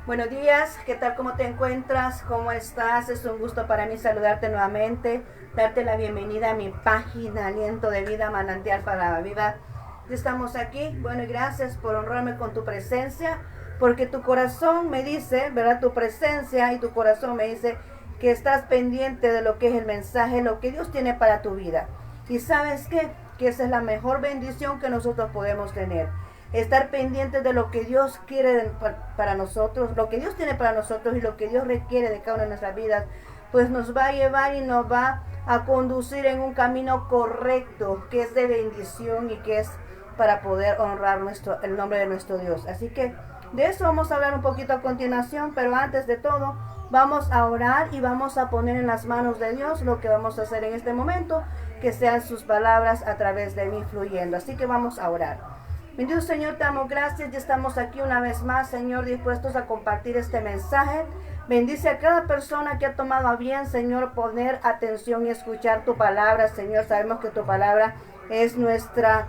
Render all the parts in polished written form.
Buenos días, ¿qué tal? ¿Cómo te encuentras? ¿Cómo estás? Es un gusto para mí saludarte nuevamente, darte la bienvenida a mi página Aliento de Vida, Manantial para la Vida. Estamos aquí, bueno, y gracias por honrarme con tu presencia, porque tu corazón me dice, ¿verdad? Tu presencia y tu corazón me dice que estás pendiente de lo que es el mensaje, lo que Dios tiene para tu vida. ¿Y sabes qué? Que esa es la mejor bendición que nosotros podemos tener, estar pendientes de lo que Dios quiere para nosotros, lo que Dios tiene para nosotros y lo que Dios requiere de cada una de nuestras vidas, pues nos va a llevar y nos va a conducir en un camino correcto, que es de bendición y que es para poder honrar el nombre de nuestro Dios. Así que de eso vamos a hablar un poquito a continuación, pero antes de todo vamos a orar y vamos a poner en las manos de Dios lo que vamos a hacer en este momento, que sean sus palabras a través de mí fluyendo. Así que vamos a orar. Bendito Señor, te damos gracias y estamos aquí una vez más, Señor, dispuestos a compartir este mensaje. Bendice a cada persona que ha tomado a bien, Señor, poner atención y escuchar tu palabra, Señor. Sabemos que tu palabra es nuestra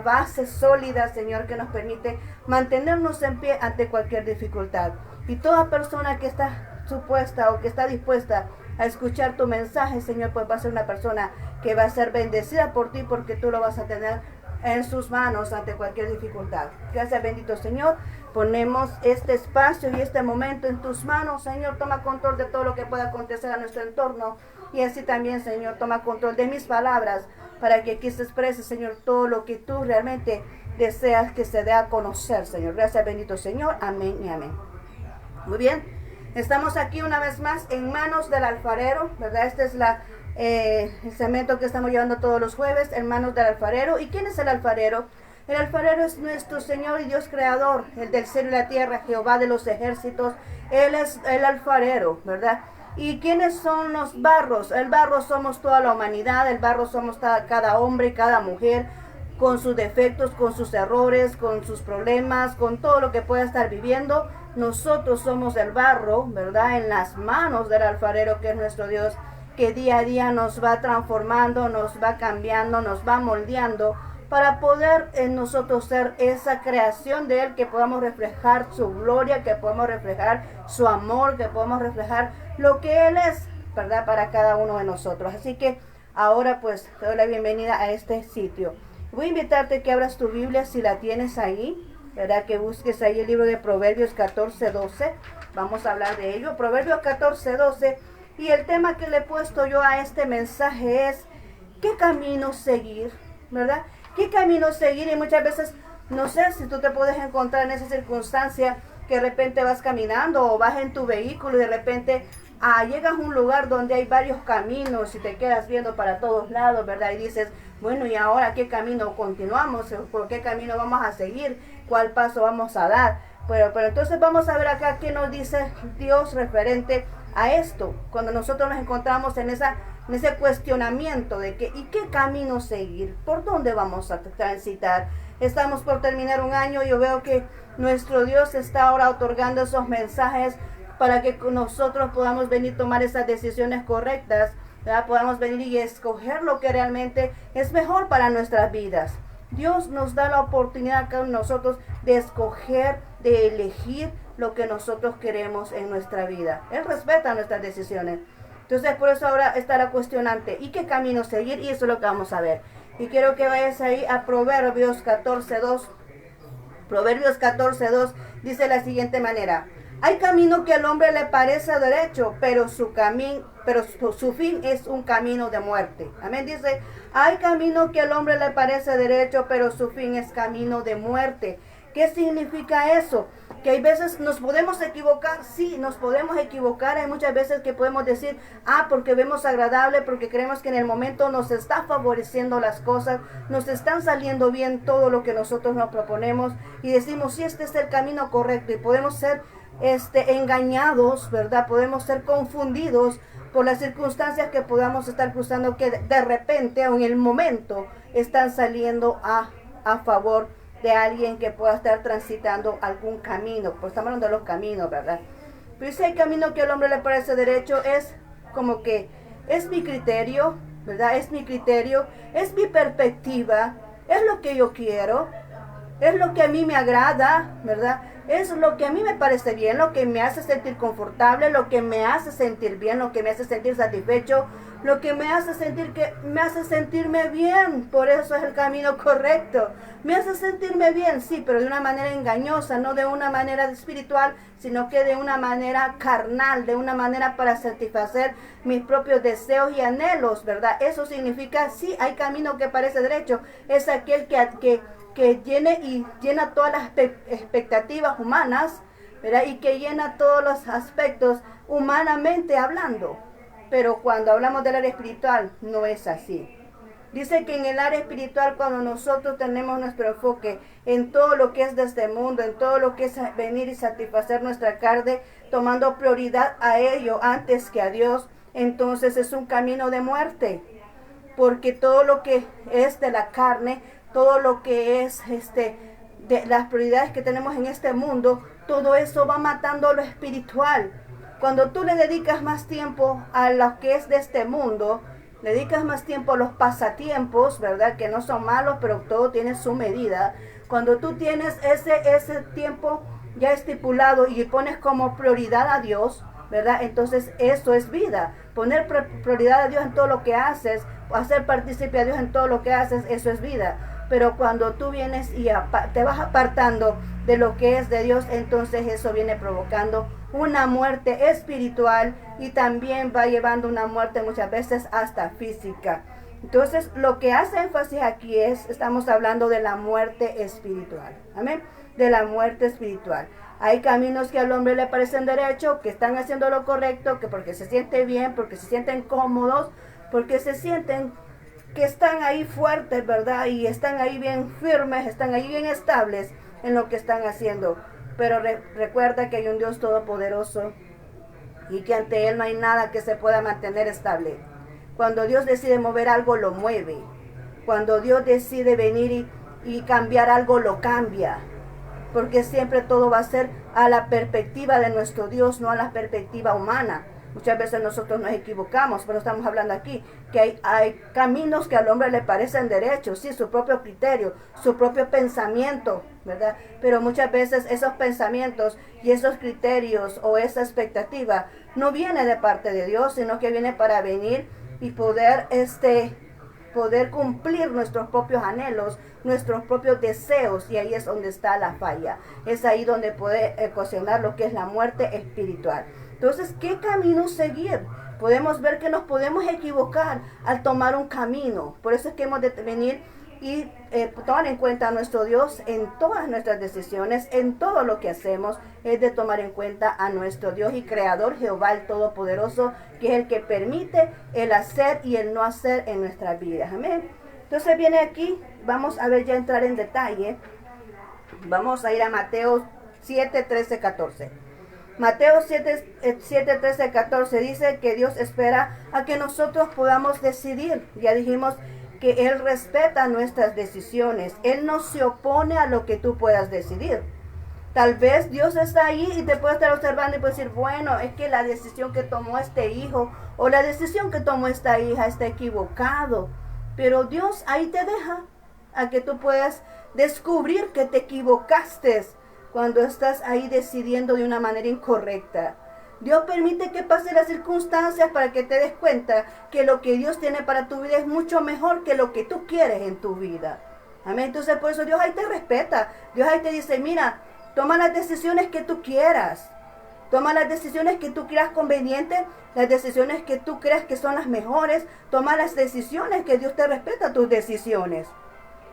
base sólida, Señor, que nos permite mantenernos en pie ante cualquier dificultad. Y toda persona que está supuesta o que está dispuesta a escuchar tu mensaje, Señor, pues va a ser una persona que va a ser bendecida por ti, porque tú lo vas a tener en sus manos ante cualquier dificultad. Gracias, bendito Señor. Ponemos este espacio y este momento en tus manos, Señor. Toma control de todo lo que pueda acontecer a nuestro entorno. Y así también, Señor, toma control de mis palabras, para que aquí se exprese, Señor, todo lo que tú realmente deseas que se dé a conocer, Señor. Gracias, bendito Señor. Amén y amén. Muy bien. Estamos aquí una vez más en manos del alfarero, ¿verdad? Este es el segmento que estamos llevando todos los jueves, en manos del alfarero. ¿Y quién es el alfarero? El alfarero es nuestro Señor y Dios creador, el del cielo y la tierra, Jehová de los ejércitos. Él es el alfarero, ¿verdad? ¿Y quiénes son los barros? El barro somos toda la humanidad, el barro somos cada hombre y cada mujer, con sus defectos, con sus errores, con sus problemas, con todo lo que pueda estar viviendo. Nosotros somos el barro, ¿verdad? En las manos del alfarero, que es nuestro Dios, que día a día nos va transformando, nos va cambiando, nos va moldeando, para poder en nosotros ser esa creación de Él, que podamos reflejar su gloria, que podamos reflejar su amor, que podamos reflejar lo que Él es, ¿verdad? Para cada uno de nosotros. Así que ahora pues te doy la bienvenida a este sitio. Voy a invitarte que abras tu Biblia si la tienes ahí, ¿verdad? Que busques ahí el libro de Proverbios 14:12. Vamos a hablar de ello. Proverbios 14:12. Y el tema que le he puesto yo a este mensaje es: ¿qué camino seguir? ¿Verdad? ¿Qué camino seguir? Y muchas veces, no sé si tú te puedes encontrar en esa circunstancia, que de repente vas caminando o vas en tu vehículo y de repente llegas a un lugar donde hay varios caminos y te quedas viendo para todos lados, ¿verdad? Y dices, bueno, ¿y ahora qué camino continuamos? ¿Por qué camino vamos a seguir? ¿Cuál paso vamos a dar? Pero entonces vamos a ver acá qué nos dice Dios referente a esto, cuando nosotros nos encontramos en ese cuestionamiento de ¿y qué camino seguir? ¿Por dónde vamos a transitar? Estamos por terminar un año y yo veo que nuestro Dios está ahora otorgando esos mensajes para que nosotros podamos venir a tomar esas decisiones correctas, ¿verdad? Podamos venir y escoger lo que realmente es mejor para nuestras vidas. Dios nos da la oportunidad a nosotros de escoger, de elegir lo que nosotros queremos en nuestra vida. Él respeta nuestras decisiones. Entonces, por eso ahora está la cuestionante: ¿y qué camino seguir? Y eso es lo que vamos a ver. Y quiero que vayas ahí a Proverbios 14:2. Proverbios 14:2 dice de la siguiente manera: hay camino que al hombre le parece derecho, pero su fin es un camino de muerte. Amén. Dice, hay camino que al hombre le parece derecho, pero su fin es camino de muerte. ¿Qué significa eso? Que hay veces nos podemos equivocar. Sí, nos podemos equivocar. Hay muchas veces que podemos decir, porque vemos agradable, porque creemos que en el momento nos está favoreciendo las cosas, nos están saliendo bien todo lo que nosotros nos proponemos, y decimos, sí, este es el camino correcto, y podemos ser engañados, ¿verdad? Podemos ser confundidos por las circunstancias que podamos estar cruzando, que de repente o en el momento están saliendo a favor de alguien que pueda estar transitando algún camino. Pues estamos hablando de los caminos, ¿verdad? Pero si hay camino que al hombre le parece derecho, es como que es mi criterio, ¿verdad? Es mi criterio, es mi perspectiva, es lo que yo quiero. es lo que a mí me agrada, ¿verdad? Es lo que a mí me parece bien, lo que me hace sentir confortable, lo que me hace sentir bien, lo que me hace sentir satisfecho, lo que me hace sentir que me hace sentirme bien. Por eso es el camino correcto. Me hace sentirme bien, sí, pero de una manera engañosa, no de una manera espiritual, sino que de una manera carnal, de una manera para satisfacer mis propios deseos y anhelos, ¿verdad? Eso significa, sí, hay camino que parece derecho, es aquel que llena todas las expectativas humanas, ¿verdad? Y que llena todos los aspectos humanamente hablando. Pero cuando hablamos del área espiritual, no es así. Dice que en el área espiritual, cuando nosotros tenemos nuestro enfoque en todo lo que es de este mundo, en todo lo que es venir y satisfacer nuestra carne, tomando prioridad a ello antes que a Dios, entonces es un camino de muerte. Porque todo lo que es de la carne, todo lo que es de las prioridades que tenemos en este mundo, todo eso va matando lo espiritual. Cuando tú le dedicas más tiempo a lo que es de este mundo, le dedicas más tiempo a los pasatiempos, ¿verdad? Que no son malos, pero todo tiene su medida. Cuando tú tienes ese tiempo ya estipulado y pones como prioridad a Dios, ¿verdad? Entonces eso es vida. Poner prioridad a Dios en todo lo que haces, hacer partícipe a Dios en todo lo que haces, eso es vida. Pero cuando tú vienes y te vas apartando de lo que es de Dios, entonces eso viene provocando una muerte espiritual y también va llevando una muerte muchas veces hasta física. Entonces lo que hace énfasis aquí estamos hablando de la muerte espiritual. Amén. De la muerte espiritual. Hay caminos que al hombre le parecen derechos, que están haciendo lo correcto, que porque se siente bien, porque se sienten cómodos, porque se sienten que están ahí fuertes, ¿verdad? Y están ahí bien firmes, están ahí bien estables en lo que están haciendo. Pero recuerda que hay un Dios todopoderoso y que ante Él no hay nada que se pueda mantener estable. Cuando Dios decide mover algo, lo mueve. Cuando Dios decide venir y cambiar algo, lo cambia. Porque siempre todo va a ser a la perspectiva de nuestro Dios, no a la perspectiva humana. Muchas veces nosotros nos equivocamos, pero estamos hablando aquí que hay caminos que al hombre le parecen derechos, sí, su propio criterio, su propio pensamiento, ¿verdad? Pero muchas veces esos pensamientos y esos criterios o esa expectativa no viene de parte de Dios, sino que viene para venir y poder cumplir nuestros propios anhelos, nuestros propios deseos, y ahí es donde está la falla. Es ahí donde puede ocasionar lo que es la muerte espiritual. Entonces, ¿qué camino seguir? Podemos ver que nos podemos equivocar al tomar un camino. Por eso es que hemos de venir y tomar en cuenta a nuestro Dios en todas nuestras decisiones, en todo lo que hacemos, es de tomar en cuenta a nuestro Dios y Creador, Jehová el Todopoderoso, que es el que permite el hacer y el no hacer en nuestras vidas. Amén. Entonces viene aquí, vamos a ver ya entrar en detalle. Vamos a ir a Mateo 7, 13, 14. Mateo 7, 13, 14 dice que Dios espera a que nosotros podamos decidir. Ya dijimos que Él respeta nuestras decisiones. Él no se opone a lo que tú puedas decidir. Tal vez Dios está ahí y te puede estar observando y puede decir, bueno, es que la decisión que tomó este hijo o la decisión que tomó esta hija está equivocado. Pero Dios ahí te deja a que tú puedas descubrir que te equivocaste cuando estás ahí decidiendo de una manera incorrecta. Dios permite que pasen las circunstancias para que te des cuenta que lo que Dios tiene para tu vida es mucho mejor que lo que tú quieres en tu vida. Amén. Entonces por eso Dios ahí te respeta. Dios ahí te dice, mira, toma las decisiones que tú quieras. Toma las decisiones que tú creas convenientes, las decisiones que tú creas que son las mejores. Toma las decisiones que Dios te respeta tus decisiones.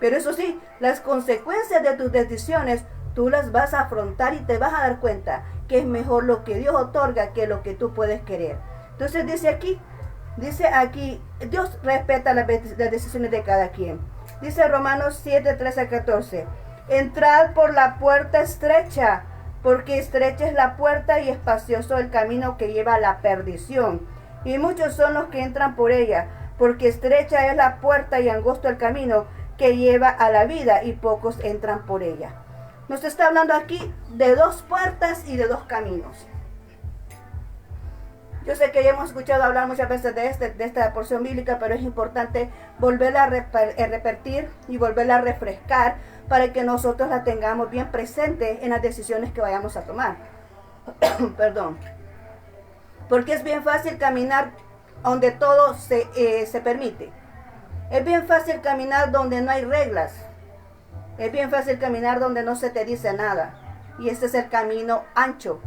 Pero eso sí, las consecuencias de tus decisiones tú las vas a afrontar y te vas a dar cuenta que es mejor lo que Dios otorga que lo que tú puedes querer. Entonces dice aquí, Dios respeta las decisiones de cada quien. Dice Romanos 7, 13, 14. Entrad por la puerta estrecha, porque estrecha es la puerta y espacioso el camino que lleva a la perdición. Y muchos son los que entran por ella, porque estrecha es la puerta y angosto el camino que lleva a la vida, y pocos entran por ella. Nos está hablando aquí de dos puertas y de dos caminos. Yo sé que ya hemos escuchado hablar muchas veces de esta porción bíblica, pero es importante volverla a repetir y volverla a refrescar para que nosotros la tengamos bien presente en las decisiones que vayamos a tomar. Perdón. Porque es bien fácil caminar donde todo se permite. Es bien fácil caminar donde no hay reglas. Es bien fácil caminar donde no se te dice nada. Y este es el camino ancho,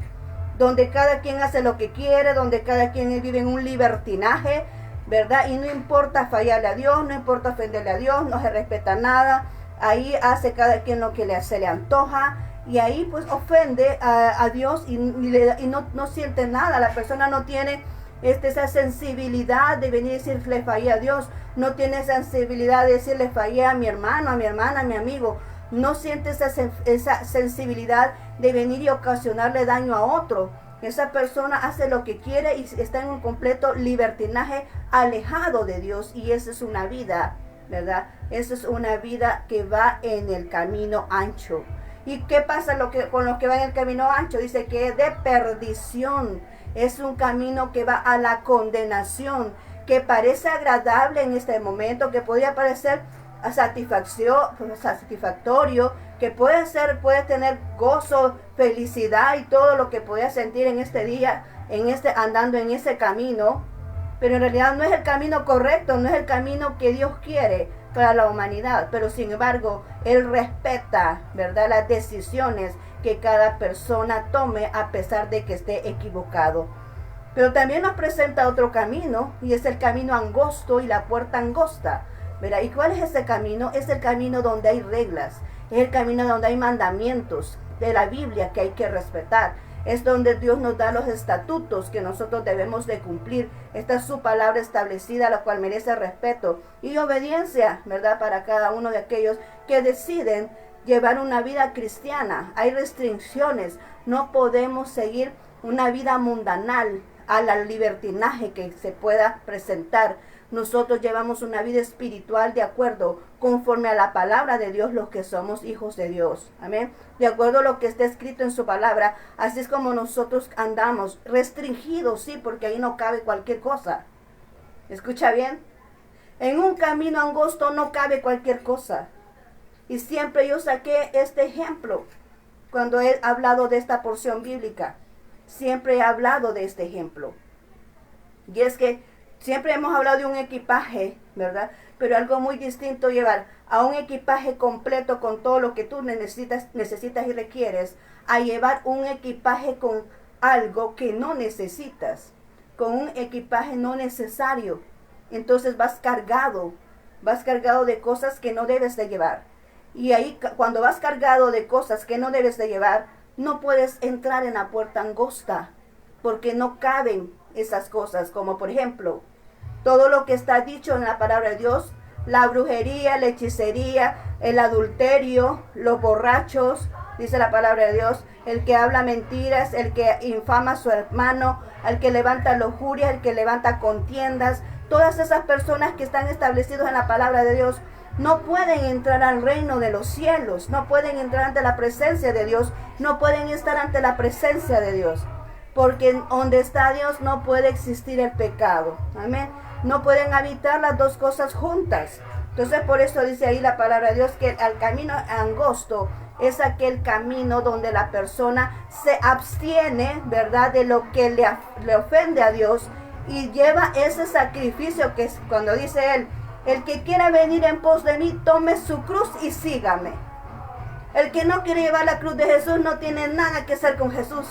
donde cada quien hace lo que quiere, donde cada quien vive en un libertinaje, ¿verdad? Y no importa fallarle a Dios, no importa ofenderle a Dios, no se respeta nada. Ahí hace cada quien lo que se le antoja. Y ahí pues ofende a Dios y no siente nada. La persona no tiene esa sensibilidad de venir y decir, le fallé a Dios. No tiene sensibilidad de decir, le fallé a mi hermano, a mi hermana, a mi amigo. No siente esa sensibilidad de venir y ocasionarle daño a otro. Esa persona hace lo que quiere y está en un completo libertinaje, alejado de Dios. Y esa es una vida, ¿verdad? Esa es una vida que va en el camino ancho. ¿Y qué pasa con los que van en el camino ancho? Dice que es de perdición. Es un camino que va a la condenación, que parece agradable en este momento, que podría parecer satisfactorio, que puede tener gozo, felicidad y todo lo que puedas sentir en este día, andando en ese camino. Pero en realidad no es el camino correcto, no es el camino que Dios quiere para la humanidad. Pero sin embargo, Él respeta, ¿verdad?, las decisiones que cada persona tome a pesar de que esté equivocado. Pero también nos presenta otro camino, y es el camino angosto y la puerta angosta, ¿verdad? ¿Y cuál es ese camino? Es el camino donde hay reglas, es el camino donde hay mandamientos de la Biblia que hay que respetar. Es donde Dios nos da los estatutos que nosotros debemos de cumplir. Esta es su palabra establecida, la cual merece respeto y obediencia, ¿verdad?, para cada uno de aquellos que deciden llevar una vida cristiana. Hay restricciones, no podemos seguir una vida mundanal al libertinaje que se pueda presentar. Nosotros llevamos una vida espiritual de acuerdo, conforme a la palabra de Dios, los que somos hijos de Dios. Amén. De acuerdo a lo que está escrito en su palabra, así es como nosotros andamos, restringidos, sí, porque ahí no cabe cualquier cosa. ¿Escucha bien? En un camino angosto no cabe cualquier cosa. Y siempre yo saqué este ejemplo cuando he hablado de esta porción bíblica. Siempre he hablado de este ejemplo. Y es que siempre hemos hablado de un equipaje, ¿verdad? Pero algo muy distinto llevar a un equipaje completo con todo lo que tú necesitas y requieres, a llevar un equipaje con algo que no necesitas, con un equipaje no necesario. Entonces vas cargado de cosas que no debes de llevar. Y ahí cuando vas cargado de cosas que no debes de llevar, no puedes entrar en la puerta angosta, porque no caben esas cosas, como por ejemplo, todo lo que está dicho en la palabra de Dios, la brujería, la hechicería, el adulterio, los borrachos, dice la palabra de Dios, el que habla mentiras, el que infama a su hermano, el que levanta lujuria, el que levanta contiendas, todas esas personas que están establecidas en la palabra de Dios, no pueden entrar al reino de los cielos, no pueden entrar ante la presencia de Dios, no pueden estar ante la presencia de Dios, porque donde está Dios no puede existir el pecado. Amén. No pueden habitar las dos cosas juntas. Entonces por eso dice ahí la palabra de Dios que el camino angosto es aquel camino donde la persona se abstiene, ¿verdad?, de lo que le ofende a Dios y lleva ese sacrificio que es cuando dice él, el que quiera venir en pos de mí, tome su cruz y sígame. El que no quiere llevar la cruz de Jesús no tiene nada que hacer con Jesús.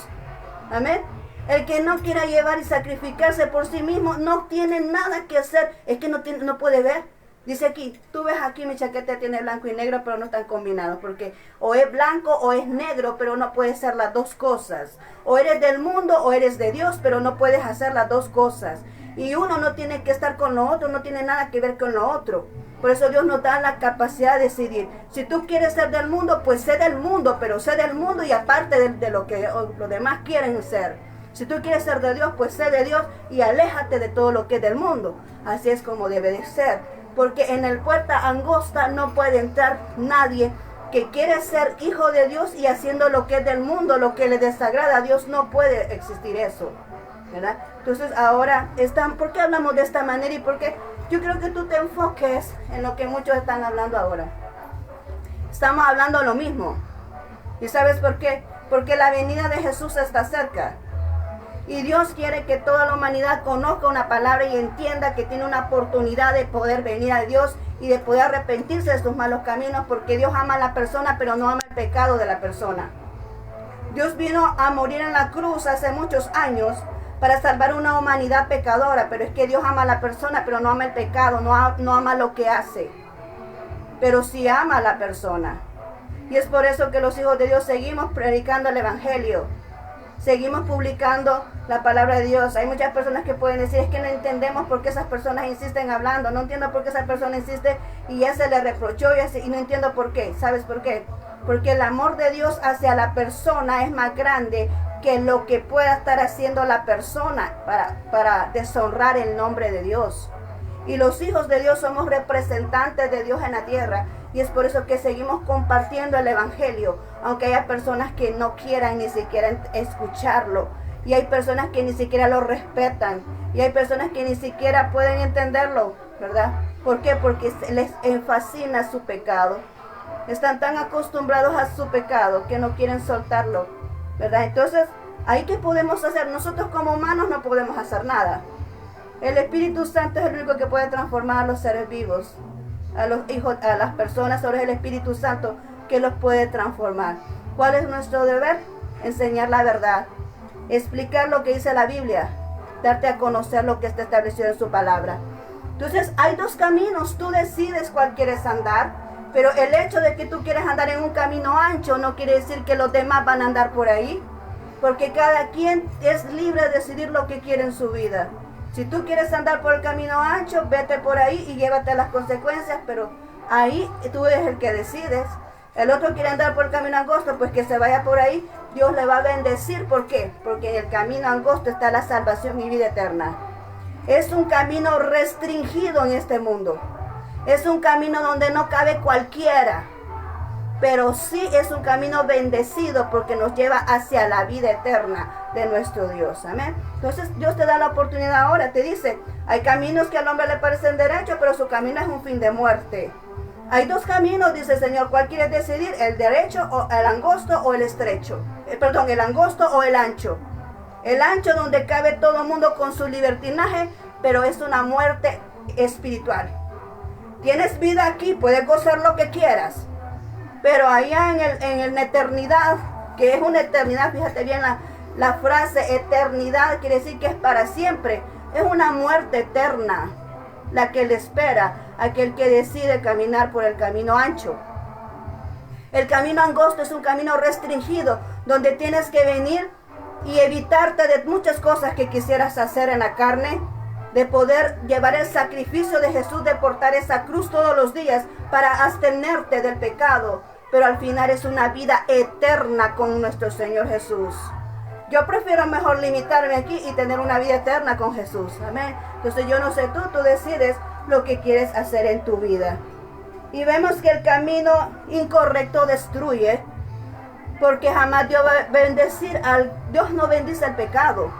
Amén. El que no quiera llevar y sacrificarse por sí mismo no tiene nada que hacer. Es que no puede ver. Dice aquí, tú ves aquí mi chaqueta tiene blanco y negro, pero no están combinados. Porque o es blanco o es negro, pero no puede ser las dos cosas. O eres del mundo o eres de Dios, pero no puedes hacer las dos cosas. Y uno no tiene que estar con lo otro, no tiene nada que ver con lo otro. Por eso Dios nos da la capacidad de decidir. Si tú quieres ser del mundo, pues sé del mundo, pero sé del mundo y aparte de lo que los demás quieren ser. Si tú quieres ser de Dios, pues sé de Dios y aléjate de todo lo que es del mundo. Así es como debe de ser. Porque en el puerta angosta no puede entrar nadie que quiere ser hijo de Dios y haciendo lo que es del mundo, lo que le desagrada a Dios, no puede existir eso, ¿verdad? Entonces ahora, ¿por qué hablamos de esta manera? Y por qué yo creo que tú te enfoques en lo que muchos están hablando ahora. Estamos hablando lo mismo. ¿Y sabes por qué? Porque la venida de Jesús está cerca. Y Dios quiere que toda la humanidad conozca una palabra y entienda que tiene una oportunidad de poder venir a Dios y de poder arrepentirse de sus malos caminos, porque Dios ama a la persona, pero no ama el pecado de la persona. Dios vino a morir en la cruz hace muchos años para salvar una humanidad pecadora, pero es que Dios ama a la persona, pero no ama el pecado, no ama lo que hace, pero sí ama a la persona. Y es por eso que los hijos de Dios seguimos predicando el Evangelio, seguimos publicando la palabra de Dios. Hay muchas personas que pueden decir, es que no entendemos por qué esas personas insisten hablando, no entiendo por qué esa persona insiste y ya se le reprochó y no entiendo por qué. ¿Sabes por qué? Porque el amor de Dios hacia la persona es más grande que lo que pueda estar haciendo la persona para deshonrar el nombre de Dios. Y los hijos de Dios somos representantes de Dios en la tierra. Y es por eso que seguimos compartiendo el Evangelio, aunque haya personas que no quieran ni siquiera escucharlo. Y hay personas que ni siquiera lo respetan. Y hay personas que ni siquiera pueden entenderlo, ¿verdad? ¿Por qué? Porque les fascina su pecado. Están tan acostumbrados a su pecado que no quieren soltarlo, ¿verdad? Entonces, ¿ahí qué podemos hacer? Nosotros como humanos no podemos hacer nada. El Espíritu Santo es el único que puede transformar a los seres vivos, a los hijos, a las personas. Ahora es el Espíritu Santo que los puede transformar. ¿Cuál es nuestro deber? Enseñar la verdad, explicar lo que dice la Biblia, darte a conocer lo que está establecido en su palabra. Entonces, hay dos caminos. Tú decides cuál quieres andar. Pero el hecho de que tú quieras andar en un camino ancho no quiere decir que los demás van a andar por ahí. Porque cada quien es libre de decidir lo que quiere en su vida. Si tú quieres andar por el camino ancho, vete por ahí y llévate las consecuencias. Pero ahí tú eres el que decides. El otro quiere andar por el camino angosto, pues que se vaya por ahí. Dios le va a bendecir. ¿Por qué? Porque en el camino angosto está la salvación y vida eterna. Es un camino restringido en este mundo. Es un camino donde no cabe cualquiera, pero sí es un camino bendecido porque nos lleva hacia la vida eterna de nuestro Dios. Amén. Entonces Dios te da la oportunidad ahora, te dice, hay caminos que al hombre le parecen derechos, pero su camino es un fin de muerte. Hay dos caminos, dice el Señor, ¿cuál quieres decidir? ¿El derecho o el angosto o el estrecho? El angosto o el ancho. El ancho donde cabe todo el mundo con su libertinaje, pero es una muerte espiritual. Tienes vida aquí, puedes gozar lo que quieras, pero allá en la eternidad, que es una eternidad, fíjate bien la frase eternidad, quiere decir que es para siempre, es una muerte eterna, la que le espera a aquel que decide caminar por el camino ancho. El camino angosto es un camino restringido, donde tienes que venir y evitarte de muchas cosas que quisieras hacer en la carne, de poder llevar el sacrificio de Jesús, de portar esa cruz todos los días para abstenerte del pecado, pero al final es una vida eterna con nuestro Señor Jesús. Yo prefiero mejor limitarme aquí y tener una vida eterna con Jesús, amén. Entonces yo no sé tú decides lo que quieres hacer en tu vida. Y vemos que el camino incorrecto destruye, porque jamás Dios va a bendecir Dios no bendice el pecado.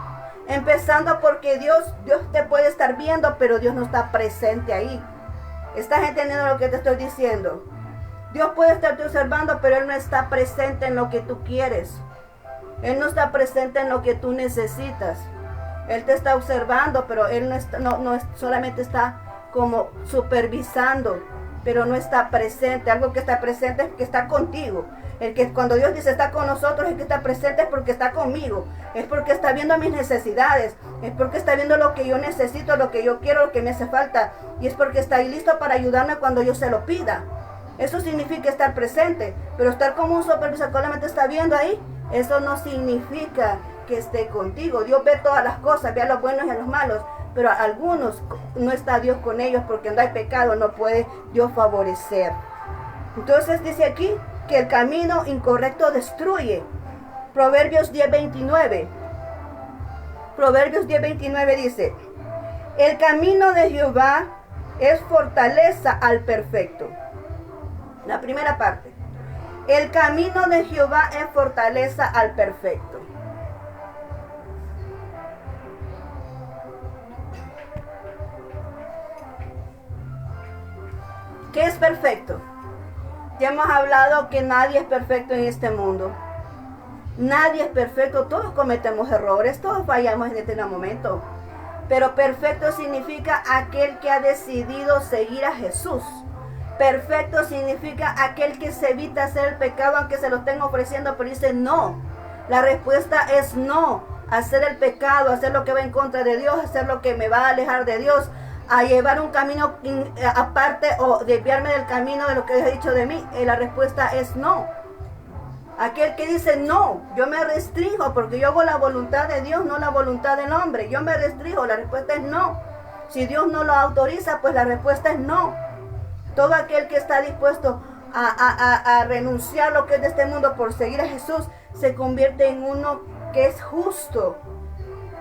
Empezando porque Dios te puede estar viendo, pero Dios no está presente ahí. ¿Estás entendiendo lo que te estoy diciendo? Dios puede estarte observando, pero Él no está presente en lo que tú quieres. Él no está presente en lo que tú necesitas. Él te está observando, pero Él no solamente está como supervisando, pero no está presente. Algo que está presente es que está contigo. El que cuando Dios dice está con nosotros, el que está presente es porque está conmigo, es porque está viendo mis necesidades, es porque está viendo lo que yo necesito, lo que yo quiero, lo que me hace falta, y es porque está ahí listo para ayudarme cuando yo se lo pida. Eso significa estar presente, pero estar como un supervisor que solamente está viendo ahí, eso no significa que esté contigo. Dios ve todas las cosas, ve a los buenos y a los malos, pero a algunos no está Dios con ellos porque no hay pecado, no puede Dios favorecer. Entonces dice aquí que el camino incorrecto destruye. Proverbios 10:29. Proverbios 10:29 dice, el camino de Jehová es fortaleza al perfecto. La primera parte. El camino de Jehová es fortaleza al perfecto. ¿Qué es perfecto? Ya hemos hablado que nadie es perfecto en este mundo. Nadie es perfecto, todos cometemos errores, todos fallamos en este momento. Pero perfecto significa aquel que ha decidido seguir a Jesús. Perfecto significa aquel que se evita hacer el pecado aunque se lo estén ofreciendo, pero dice no. La respuesta es no. Hacer el pecado, hacer lo que va en contra de Dios, hacer lo que me va a alejar de Dios, a llevar un camino aparte o desviarme del camino de lo que Dios ha dicho de mí. La respuesta es no. Aquel que dice no, yo me restringo porque yo hago la voluntad de Dios, no la voluntad del hombre. Yo me restringo, la respuesta es no. Si Dios no lo autoriza, pues la respuesta es no. Todo aquel que está dispuesto a renunciar a lo que es de este mundo por seguir a Jesús, se convierte en uno que es justo.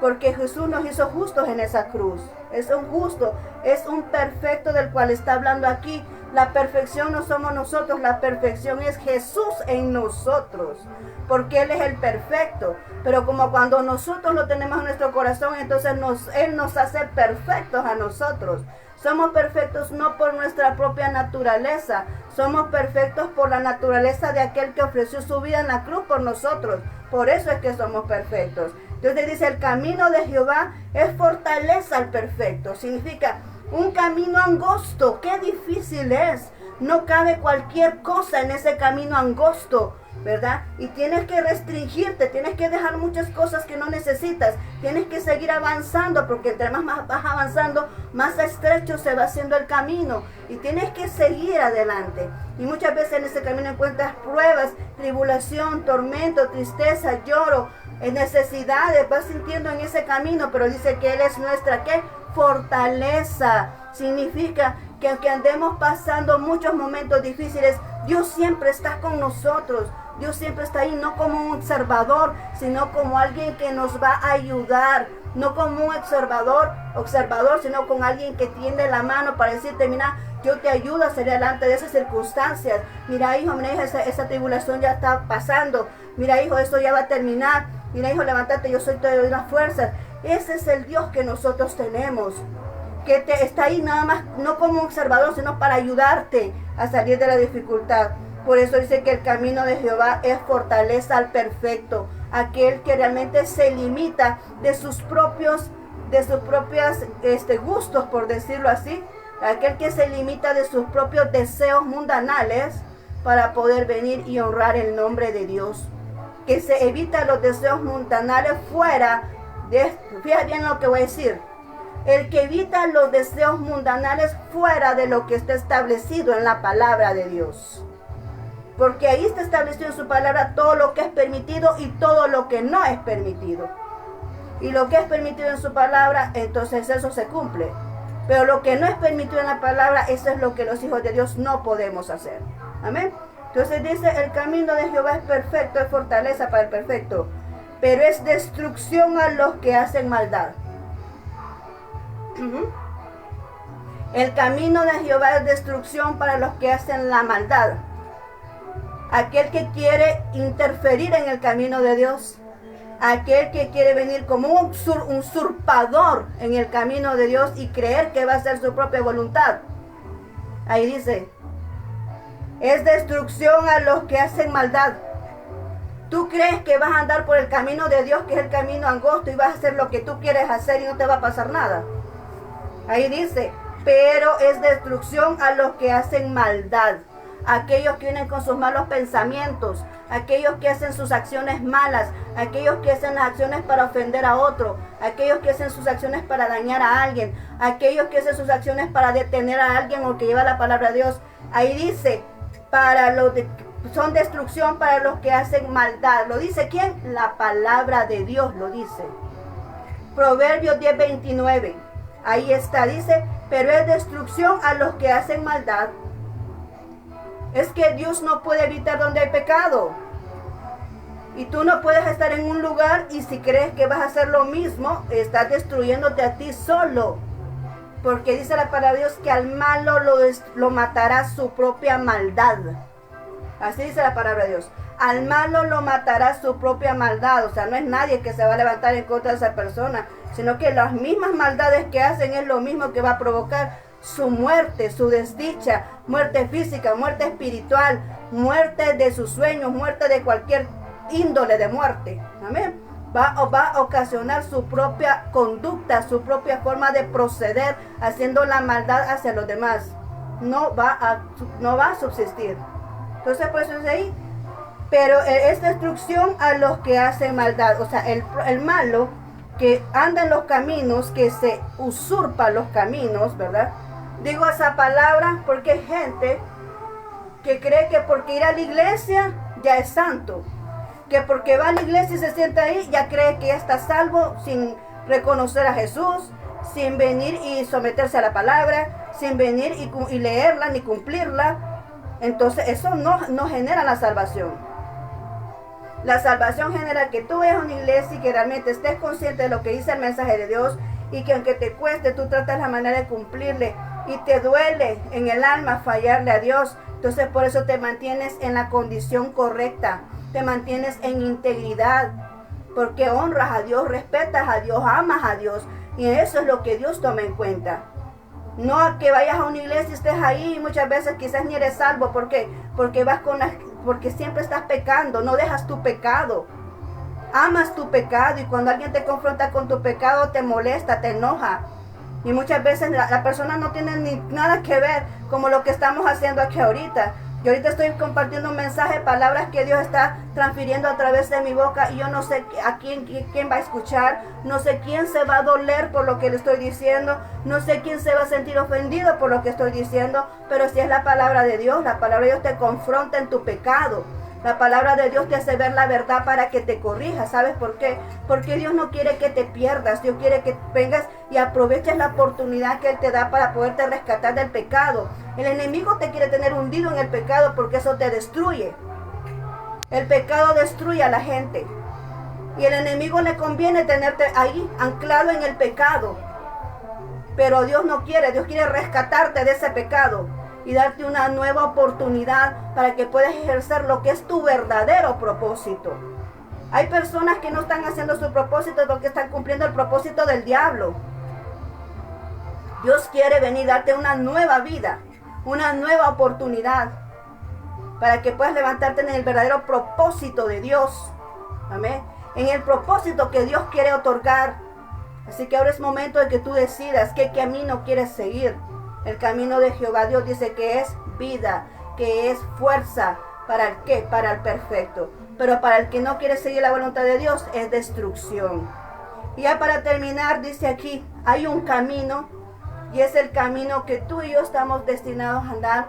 Porque Jesús nos hizo justos en esa cruz. Es un justo, es un perfecto del cual está hablando aquí. La perfección no somos nosotros, la perfección es Jesús en nosotros, porque Él es el perfecto. Pero como cuando nosotros lo tenemos en nuestro corazón, entonces Él nos hace perfectos a nosotros. Somos perfectos no por nuestra propia naturaleza, somos perfectos por la naturaleza de aquel que ofreció su vida en la cruz por nosotros. Por eso es que somos perfectos. Entonces dice, el camino de Jehová es fortaleza al perfecto. Significa un camino angosto. Qué difícil es. No cabe cualquier cosa en ese camino angosto, ¿verdad? Y tienes que restringirte, tienes que dejar muchas cosas que no necesitas. Tienes que seguir avanzando, porque entre más vas avanzando, más estrecho se va haciendo el camino. Y tienes que seguir adelante. Y muchas veces en ese camino encuentras pruebas, tribulación, tormento, tristeza, lloro, necesidades. Vas sintiendo en ese camino, pero dice que Él es nuestra, ¿qué? Fortaleza. Significa que aunque andemos pasando muchos momentos difíciles, Dios siempre está con nosotros. Dios siempre está ahí, no como un observador, sino como alguien que nos va a ayudar. No como un observador, sino con alguien que tiende la mano para decirte, mira, yo te ayudo a salir adelante de esas circunstancias. Mira, hijo, mira, esa tribulación ya está pasando. Mira, hijo, esto ya va a terminar. Mira, hijo, levántate, yo soy te doy las fuerzas. Ese es el Dios que nosotros tenemos, que está ahí nada más, no como un observador, sino para ayudarte a salir de la dificultad. Por eso dice que el camino de Jehová es fortaleza al perfecto, aquel que realmente se limita de sus propios gustos, por decirlo así, aquel que se limita de sus propios deseos mundanales para poder venir y honrar el nombre de Dios, que se evita los deseos mundanales fuera de, fíjate bien lo que voy a decir, el que evita los deseos mundanales fuera de lo que está establecido en la palabra de Dios. Porque ahí está establecido en su palabra todo lo que es permitido y todo lo que no es permitido. Y lo que es permitido en su palabra, entonces eso se cumple. Pero lo que no es permitido en la palabra, eso es lo que los hijos de Dios no podemos hacer. Amén. Entonces dice, el camino de Jehová es perfecto, es fortaleza para el perfecto, pero es destrucción a los que hacen maldad. El camino de Jehová es destrucción para los que hacen la maldad. Aquel que quiere interferir en el camino de Dios, aquel que quiere venir como un usurpador en el camino de Dios y creer que va a hacer su propia voluntad. Ahí dice, es destrucción a los que hacen maldad. Tú crees que vas a andar por el camino de Dios, que es el camino angosto, y vas a hacer lo que tú quieres hacer y no te va a pasar nada. Ahí dice, pero es destrucción a los que hacen maldad. Aquellos que vienen con sus malos pensamientos, aquellos que hacen sus acciones malas, aquellos que hacen las acciones para ofender a otro, aquellos que hacen sus acciones para dañar a alguien, aquellos que hacen sus acciones para detener a alguien o que lleva la palabra de Dios. Ahí dice, son destrucción para los que hacen maldad. ¿Lo dice quién? La palabra de Dios lo dice. Proverbios 10:29. Ahí está, dice, pero es destrucción a los que hacen maldad. Es que Dios no puede evitar donde hay pecado. Y tú no puedes estar en un lugar y si crees que vas a hacer lo mismo, estás destruyéndote a ti solo. Porque dice la palabra de Dios que al malo lo matará su propia maldad. Así dice la palabra de Dios. Al malo lo matará su propia maldad. O sea, no es nadie que se va a levantar en contra de esa persona, sino que las mismas maldades que hacen es lo mismo que va a provocar su muerte, su desdicha, muerte física, muerte espiritual, muerte de sus sueños, muerte de cualquier índole de muerte. Amén. Va a ocasionar su propia conducta, su propia forma de proceder, haciendo la maldad hacia los demás. No va a subsistir. Entonces, por eso es ahí. Pero es destrucción a los que hacen maldad. O sea, el malo que anda en los caminos, que se usurpa los caminos, ¿verdad? Digo esa palabra porque hay gente que cree que porque ir a la iglesia ya es santo. Que porque va a la iglesia y se sienta ahí, ya cree que ya está salvo sin reconocer a Jesús, sin venir y someterse a la palabra, sin venir y leerla ni cumplirla. Entonces eso no genera la salvación. La salvación genera que tú vayas a una iglesia y que realmente estés consciente de lo que dice el mensaje de Dios, y que aunque te cueste, tú tratas la manera de cumplirle, y te duele en el alma fallarle a Dios. Entonces por eso te mantienes en la condición correcta, te mantienes en integridad, porque honras a Dios, respetas a Dios, amas a Dios, y eso es lo que Dios toma en cuenta. No a que vayas a una iglesia y estés ahí y muchas veces quizás ni eres salvo. ¿Por qué? Porque siempre estás pecando, no dejas tu pecado. Amas tu pecado, y cuando alguien te confronta con tu pecado te molesta, te enoja. Y muchas veces la persona no tiene ni nada que ver como lo que estamos haciendo aquí ahorita. Yo ahorita estoy compartiendo un mensaje, palabras que Dios está transfiriendo a través de mi boca, y yo no sé a quién va a escuchar, no sé quién se va a doler por lo que le estoy diciendo, no sé quién se va a sentir ofendido por lo que estoy diciendo, pero si es la palabra de Dios, la palabra de Dios te confronta en tu pecado. La palabra de Dios te hace ver la verdad para que te corrijas. ¿Sabes por qué? Porque Dios no quiere que te pierdas. Dios quiere que vengas y aproveches la oportunidad que Él te da para poderte rescatar del pecado. El enemigo te quiere tener hundido en el pecado porque eso te destruye. El pecado destruye a la gente. Y el enemigo le conviene tenerte ahí, anclado en el pecado. Pero Dios no quiere. Dios quiere rescatarte de ese pecado y darte una nueva oportunidad para que puedas ejercer lo que es tu verdadero propósito. Hay personas que no están haciendo su propósito porque están cumpliendo el propósito del diablo. Dios quiere venir a darte una nueva vida, una nueva oportunidad, para que puedas levantarte en el verdadero propósito de Dios. Amén. En el propósito que Dios quiere otorgar. Así que ahora es momento de que tú decidas qué camino quieres seguir. El camino de Jehová Dios dice que es vida, que es fuerza. ¿Para el qué? Para el perfecto. Pero para el que no quiere seguir la voluntad de Dios es destrucción. Y ya para terminar, dice aquí, hay un camino, y es el camino que tú y yo estamos destinados a andar,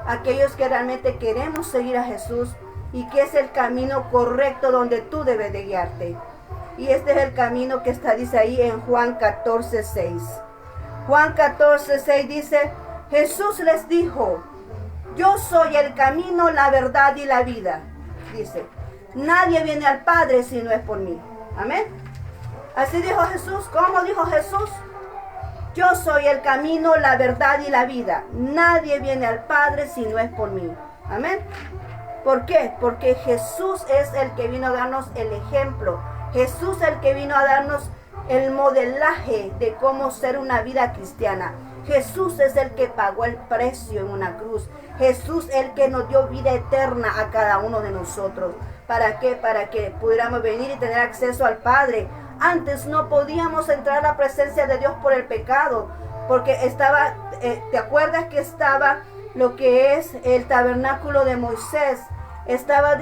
aquellos que realmente queremos seguir a Jesús, y que es el camino correcto donde tú debes de guiarte. Y este es el camino que dice ahí en Juan 14:6. Juan 14:6 dice, Jesús les dijo, yo soy el camino, la verdad y la vida. Dice, nadie viene al Padre si no es por mí. Amén. Así dijo Jesús. ¿Cómo dijo Jesús? Yo soy el camino, la verdad y la vida. Nadie viene al Padre si no es por mí. Amén. ¿Por qué? Porque Jesús es el que vino a darnos el ejemplo. Jesús es el que vino a darnos el modelaje de cómo ser una vida cristiana. Jesús es el que pagó el precio en una cruz. Jesús es el que nos dio vida eterna a cada uno de nosotros. ¿Para qué? Para que pudiéramos venir y tener acceso al Padre. Antes no podíamos entrar a la presencia de Dios por el pecado, porque estaba, ¿te acuerdas que estaba lo que es el tabernáculo de Moisés? Estaba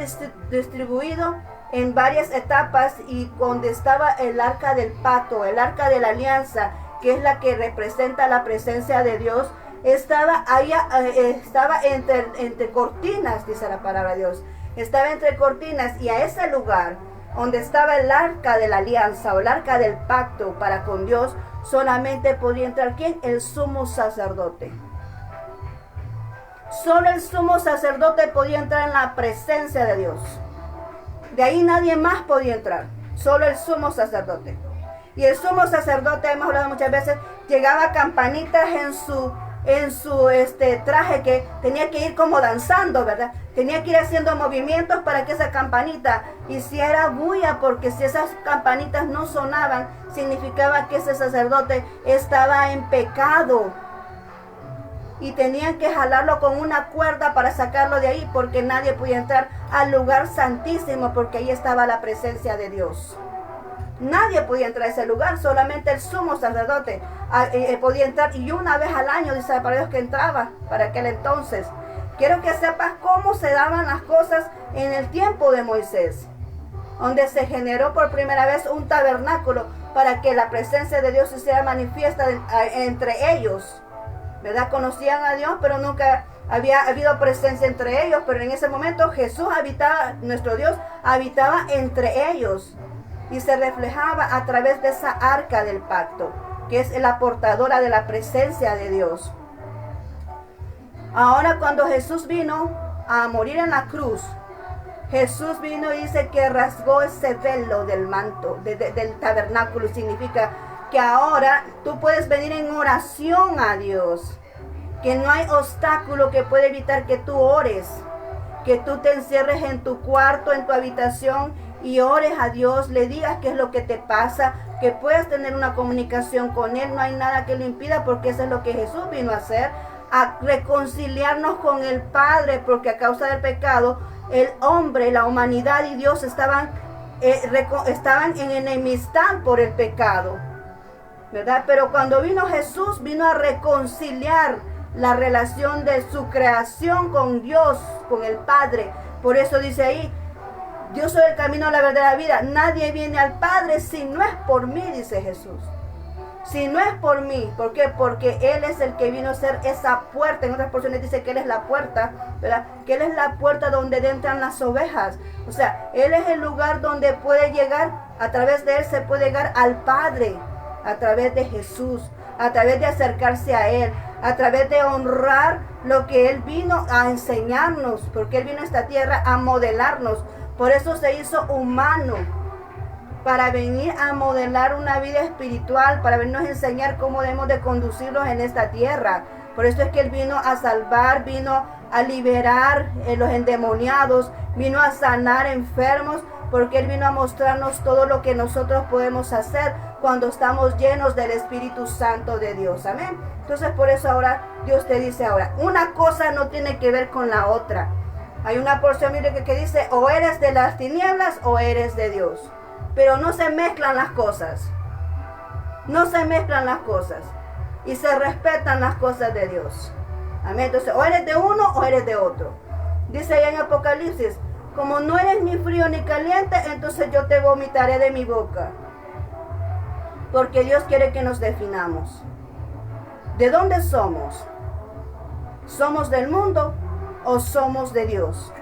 distribuido en varias etapas, y donde estaba el arca del pacto, el arca de la alianza, que es la que representa la presencia de Dios, estaba ahí, estaba entre cortinas, dice la palabra de Dios. Estaba entre cortinas, y a ese lugar donde estaba el arca de la alianza o el arca del pacto para con Dios, solamente podía entrar ¿quién? El sumo sacerdote. Solo el sumo sacerdote podía entrar en la presencia de Dios. De ahí nadie más podía entrar, solo el sumo sacerdote. Y el sumo sacerdote, hemos hablado muchas veces, llegaba a campanitas en su traje, que tenía que ir como danzando, ¿verdad? Tenía que ir haciendo movimientos para que esa campanita hiciera bulla, porque si esas campanitas no sonaban, significaba que ese sacerdote estaba en pecado. y tenían que jalarlo con una cuerda para sacarlo de ahí, porque nadie podía entrar al lugar santísimo, porque ahí estaba la presencia de Dios. Nadie podía entrar a ese lugar, solamente el sumo sacerdote podía entrar, y una vez al año, dice para Dios, que entraba para aquel entonces. Quiero que sepas cómo se daban las cosas en el tiempo de Moisés, donde se generó por primera vez un tabernáculo para que la presencia de Dios se sea manifiesta entre ellos, ¿verdad? Conocían a Dios, pero nunca había habido presencia entre ellos, pero en ese momento Jesús habitaba, nuestro Dios habitaba entre ellos, y se reflejaba a través de esa arca del pacto, que es la portadora de la presencia de Dios. Ahora, cuando Jesús vino a morir en la cruz, Jesús vino y dice que rasgó ese velo del manto, del tabernáculo. Significa que ahora tú puedes venir en oración a Dios, que no hay obstáculo que pueda evitar que tú ores, que tú te encierres en tu cuarto, en tu habitación, y ores a Dios, le digas qué es lo que te pasa, que puedas tener una comunicación con Él. No hay nada que lo impida, porque eso es lo que Jesús vino a hacer, a reconciliarnos con el Padre, porque a causa del pecado, el hombre, la humanidad y Dios estaban en enemistad por el pecado, ¿verdad? Pero cuando vino Jesús, vino a reconciliar la relación de su creación con Dios, con el Padre. Por eso dice ahí: yo soy el camino, la verdad y la vida. Nadie viene al Padre si no es por mí, dice Jesús. Si no es por mí. ¿Por qué? Porque Él es el que vino a ser esa puerta. En otras porciones dice que Él es la puerta, ¿verdad? Que Él es la puerta donde entran las ovejas. O sea, Él es el lugar donde puede llegar, a través de Él se puede llegar al Padre, a través de Jesús, a través de acercarse a Él, a través de honrar lo que Él vino a enseñarnos, porque Él vino a esta tierra a modelarnos. Por eso se hizo humano, para venir a modelar una vida espiritual, para venirnos a enseñar cómo debemos de conducirnos en esta tierra. Por eso es que Él vino a salvar, vino a liberar los endemoniados, vino a sanar enfermos, porque Él vino a mostrarnos todo lo que nosotros podemos hacer cuando estamos llenos del Espíritu Santo de Dios. Amén. Entonces, por eso ahora Dios te dice ahora, una cosa no tiene que ver con la otra. Hay una porción bíblica que dice: o eres de las tinieblas o eres de Dios. Pero no se mezclan las cosas. No se mezclan las cosas. Y se respetan las cosas de Dios. Amén. Entonces, o eres de uno o eres de otro. Dice allá en Apocalipsis: como no eres ni frío ni caliente, entonces yo te vomitaré de mi boca. Porque Dios quiere que nos definamos. ¿De dónde somos? ¿Somos del mundo o somos de Dios?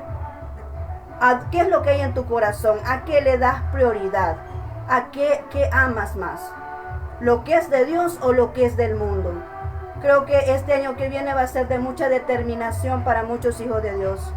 ¿Qué es lo que hay en tu corazón? ¿A qué le das prioridad? ¿A qué amas más? ¿Lo que es de Dios o lo que es del mundo? Creo que este año que viene va a ser de mucha determinación para muchos hijos de Dios.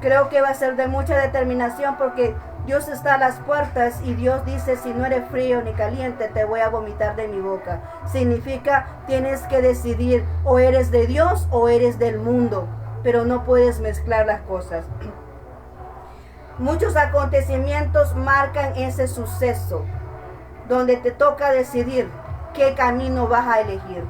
Creo que va a ser de mucha determinación, porque Dios está a las puertas y Dios dice: si no eres frío ni caliente, te voy a vomitar de mi boca. Significa, tienes que decidir: o eres de Dios o eres del mundo, pero no puedes mezclar las cosas. Muchos acontecimientos marcan ese suceso, donde te toca decidir qué camino vas a elegir: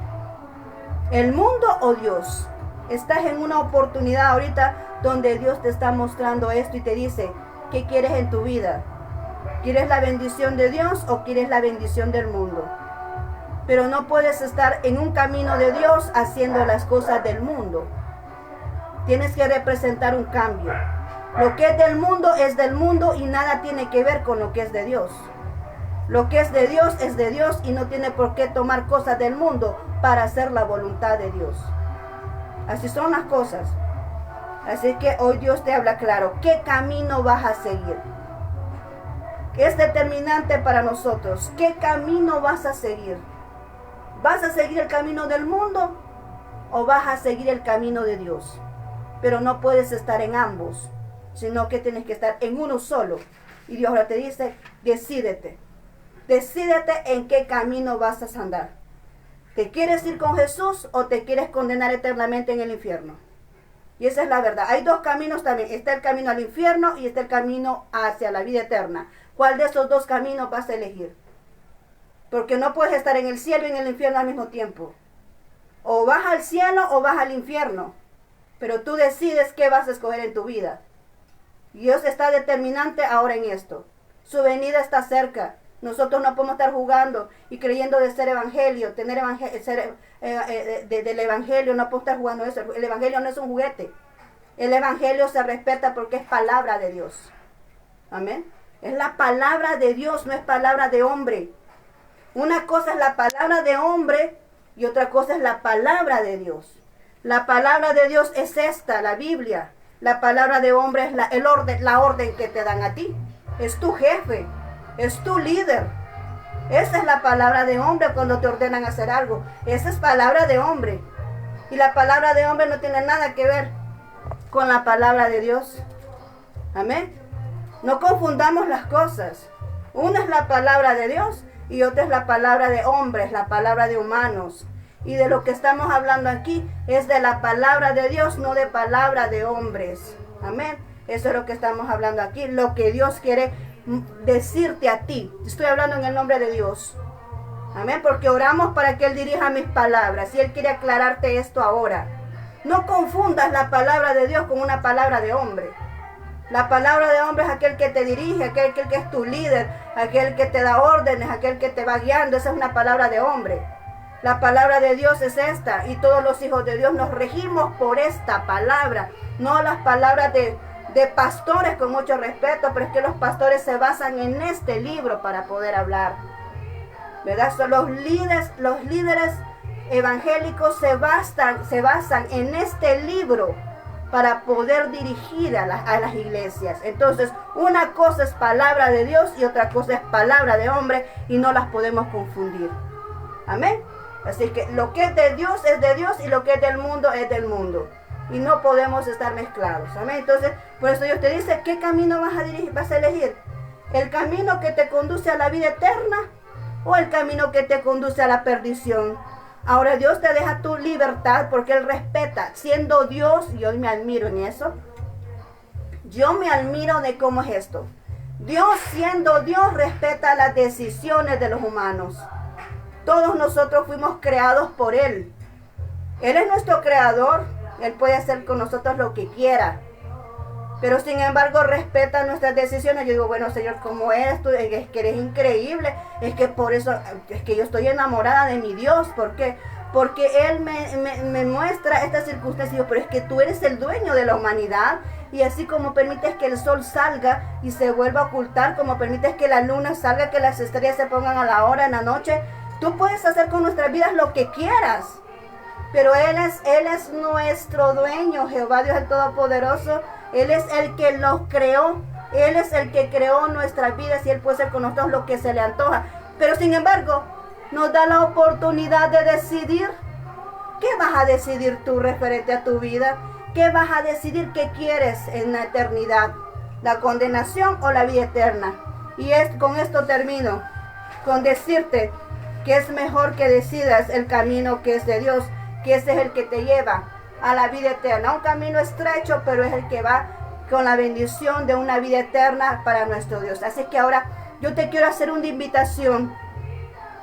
el mundo o Dios. Estás en una oportunidad ahorita donde Dios te está mostrando esto y te dice: ¿qué quieres en tu vida? ¿Quieres la bendición de Dios o quieres la bendición del mundo? Pero no puedes estar en un camino de Dios haciendo las cosas del mundo. Tienes que representar un cambio. Lo que es del mundo y nada tiene que ver con lo que es de Dios. Lo que es de Dios y no tiene por qué tomar cosas del mundo para hacer la voluntad de Dios. Así son las cosas. Así que hoy Dios te habla claro. ¿Qué camino vas a seguir? Es determinante para nosotros. ¿Qué camino vas a seguir? ¿Vas a seguir el camino del mundo o vas a seguir el camino de Dios? Pero no puedes estar en ambos, sino que tienes que estar en uno solo. Y Dios ahora te dice: decídete. Decídete en qué camino vas a andar. ¿Te quieres ir con Jesús o te quieres condenar eternamente en el infierno? Y esa es la verdad. Hay dos caminos también. Está el camino al infierno y está el camino hacia la vida eterna. ¿Cuál de esos dos caminos vas a elegir? Porque no puedes estar en el cielo y en el infierno al mismo tiempo. O vas al cielo o vas al infierno. Pero tú decides qué vas a escoger en tu vida. Dios está determinante ahora en esto. Su venida está cerca. Nosotros no podemos estar jugando y creyendo de ser evangelio, del evangelio, no podemos estar jugando eso. El evangelio no es un juguete. El evangelio se respeta porque es palabra de Dios. Amén. Es la palabra de Dios, no es palabra de hombre. Una cosa es la palabra de hombre y otra cosa es la palabra de Dios. La palabra de Dios es esta, la Biblia. La palabra de hombre es la orden que te dan a ti. Es tu jefe, es tu líder. Esa es la palabra de hombre cuando te ordenan hacer algo. Esa es palabra de hombre. Y la palabra de hombre no tiene nada que ver con la palabra de Dios. Amén. No confundamos las cosas. Una es la palabra de Dios y otra es la palabra de hombres, la palabra de humanos. Y de lo que estamos hablando aquí es de la palabra de Dios, no de palabra de hombres. Amén. Eso es lo que estamos hablando aquí. Lo que Dios quiere decirte a ti. Estoy hablando en el nombre de Dios. Amén. Porque oramos para que Él dirija mis palabras. Y Él quiere aclararte esto ahora. No confundas la palabra de Dios con una palabra de hombre. La palabra de hombre es aquel que te dirige, aquel que es tu líder, aquel que te da órdenes, aquel que te va guiando. Esa es una palabra de hombre. La palabra de Dios es esta, y todos los hijos de Dios nos regimos por esta palabra, no las palabras de pastores, con mucho respeto, pero es que los pastores se basan en este libro para poder hablar, ¿verdad? Son los líderes evangélicos se basan en este libro para poder dirigir a las iglesias. Entonces, una cosa es palabra de Dios y otra cosa es palabra de hombre, y no las podemos confundir. Amén. Así que lo que es de Dios y lo que es del mundo es del mundo. Y no podemos estar mezclados. Amén. Entonces, por eso Dios te dice, ¿qué camino vas a elegir? ¿El camino que te conduce a la vida eterna o el camino que te conduce a la perdición? Ahora Dios te deja tu libertad porque Él respeta. Siendo Dios, yo me admiro en eso. Yo me admiro de cómo es esto. Dios, siendo Dios, respeta las decisiones de los humanos. Todos nosotros fuimos creados por Él. Él es nuestro creador. Él puede hacer con nosotros lo que quiera. Pero sin embargo respeta nuestras decisiones. Yo digo, bueno, Señor, ¿cómo eres tú? Es que eres increíble. Es que por eso, es que yo estoy enamorada de mi Dios. ¿Por qué? Porque Él me muestra estas circunstancias. Y yo, pero es que tú eres el dueño de la humanidad. Y así como permites que el sol salga y se vuelva a ocultar, como permites que la luna salga, que las estrellas se pongan a la hora en la noche, tú puedes hacer con nuestras vidas lo que quieras. Pero Él es nuestro dueño, Jehová Dios el Todopoderoso. Él es el que los creó. Él es el que creó nuestras vidas y Él puede hacer con nosotros lo que se le antoja. Pero sin embargo, nos da la oportunidad de decidir. ¿Qué vas a decidir tú referente a tu vida? ¿Qué vas a decidir que quieres en la eternidad? ¿La condenación o la vida eterna? Y con esto termino. Con decirte que es mejor que decidas el camino que es de Dios, que ese es el que te lleva a la vida eterna. Un camino estrecho, pero es el que va con la bendición de una vida eterna para nuestro Dios. Así que ahora yo te quiero hacer una invitación.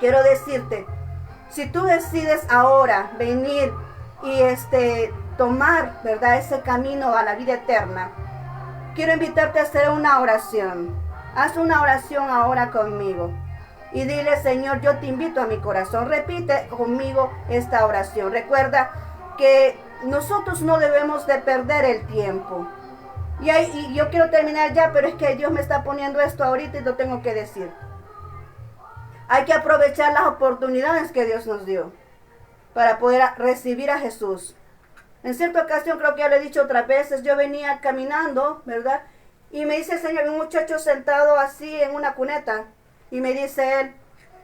Quiero decirte, si tú decides ahora venir y tomar, ¿verdad?, ese camino a la vida eterna, quiero invitarte a hacer una oración. Haz una oración ahora conmigo. Y dile, Señor, yo te invito a mi corazón. Repite conmigo esta oración. Recuerda que nosotros no debemos de perder el tiempo. Y yo quiero terminar ya, pero es que Dios me está poniendo esto ahorita y lo tengo que decir. Hay que aprovechar las oportunidades que Dios nos dio para poder recibir a Jesús. En cierta ocasión, creo que ya lo he dicho otras veces, yo venía caminando, ¿verdad? Y me dice el Señor, un muchacho sentado así en una cuneta. Y me dice él,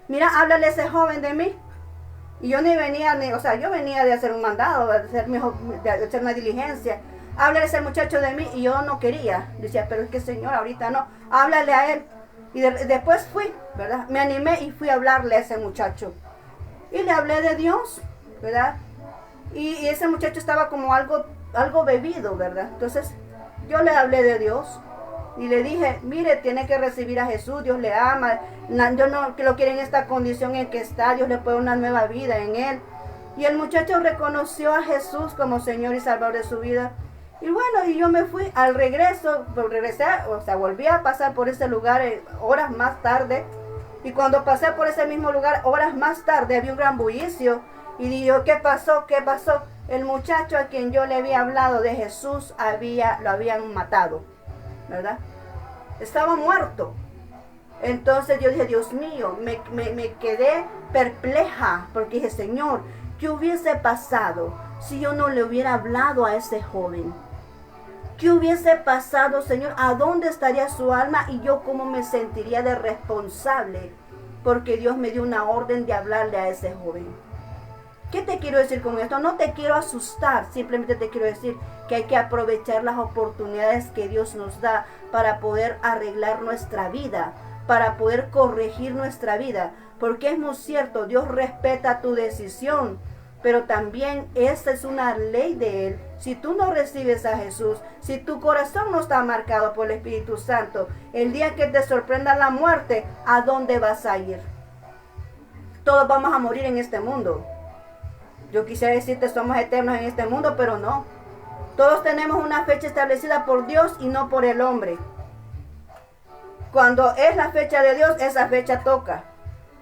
mira, háblale a ese joven de mí. Y yo yo venía de hacer un mandado, de hacer una diligencia. Háblale a ese muchacho de mí. Y yo no quería. Decía, pero es que Señor, ahorita no. Háblale a él. Y después fui, ¿verdad? Me animé y fui a hablarle a ese muchacho. Y le hablé de Dios, ¿verdad? Y ese muchacho estaba como algo bebido, ¿verdad? Entonces, yo le hablé de Dios. Y le dije, mire, tiene que recibir a Jesús, Dios le ama. Yo no que lo quiere en esta condición en que está, Dios le puede una nueva vida en él. Y el muchacho reconoció a Jesús como Señor y Salvador de su vida. Y bueno, y yo me fui al regreso, regresé, o sea, volví a pasar por ese lugar horas más tarde. Y cuando pasé por ese mismo lugar horas más tarde, había un gran bullicio. Y digo, ¿qué pasó? ¿Qué pasó? El muchacho a quien yo le había hablado de Jesús lo habían matado, ¿verdad? Estaba muerto. Entonces yo dije, Dios mío, me quedé perpleja, porque dije, Señor, ¿qué hubiese pasado si yo no le hubiera hablado a ese joven? ¿Qué hubiese pasado, Señor? ¿A dónde estaría su alma? Y yo cómo me sentiría de responsable, porque Dios me dio una orden de hablarle a ese joven. ¿Qué te quiero decir con esto? No te quiero asustar, simplemente te quiero decir que hay que aprovechar las oportunidades que Dios nos da para poder arreglar nuestra vida, para poder corregir nuestra vida, porque es muy cierto, Dios respeta tu decisión, pero también esta es una ley de Él. Si tú no recibes a Jesús, si tu corazón no está marcado por el Espíritu Santo, el día que te sorprenda la muerte, ¿a dónde vas a ir? Todos vamos a morir en este mundo. Yo quisiera decirte somos eternos en este mundo, pero no. Todos tenemos una fecha establecida por Dios y no por el hombre. Cuando es la fecha de Dios, esa fecha toca.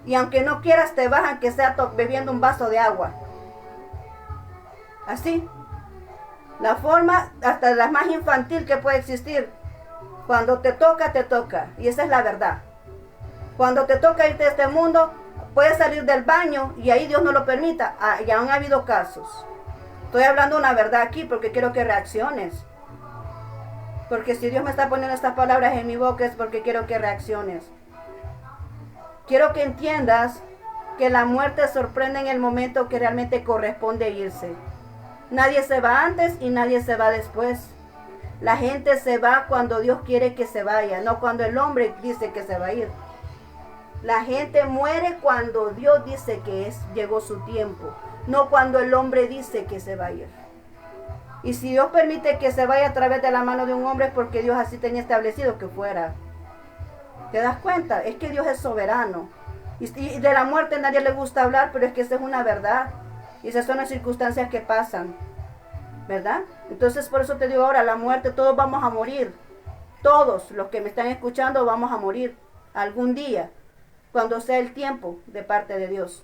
Y aunque no quieras, te vas, aunque sea bebiendo un vaso de agua. Así. La forma, hasta la más infantil que puede existir. Cuando te toca, te toca. Y esa es la verdad. Cuando te toca irte de este mundo, puedes salir del baño y ahí Dios no lo permita. Y aún ha habido casos. Estoy hablando una verdad aquí porque quiero que reacciones. Porque si Dios me está poniendo estas palabras en mi boca es porque quiero que reacciones. Quiero que entiendas que la muerte sorprende en el momento que realmente corresponde irse. Nadie se va antes y nadie se va después. La gente se va cuando Dios quiere que se vaya, no cuando el hombre dice que se va a ir. La gente muere cuando Dios dice que llegó su tiempo, no cuando el hombre dice que se va a ir. Y si Dios permite que se vaya a través de la mano de un hombre es porque Dios así tenía establecido que fuera. ¿Te das cuenta? Es que Dios es soberano. Y de la muerte a nadie le gusta hablar, pero es que esa es una verdad. Y esas son las circunstancias que pasan, ¿verdad? Entonces por eso te digo ahora, la muerte, todos vamos a morir. Todos los que me están escuchando vamos a morir algún día, cuando sea el tiempo de parte de Dios.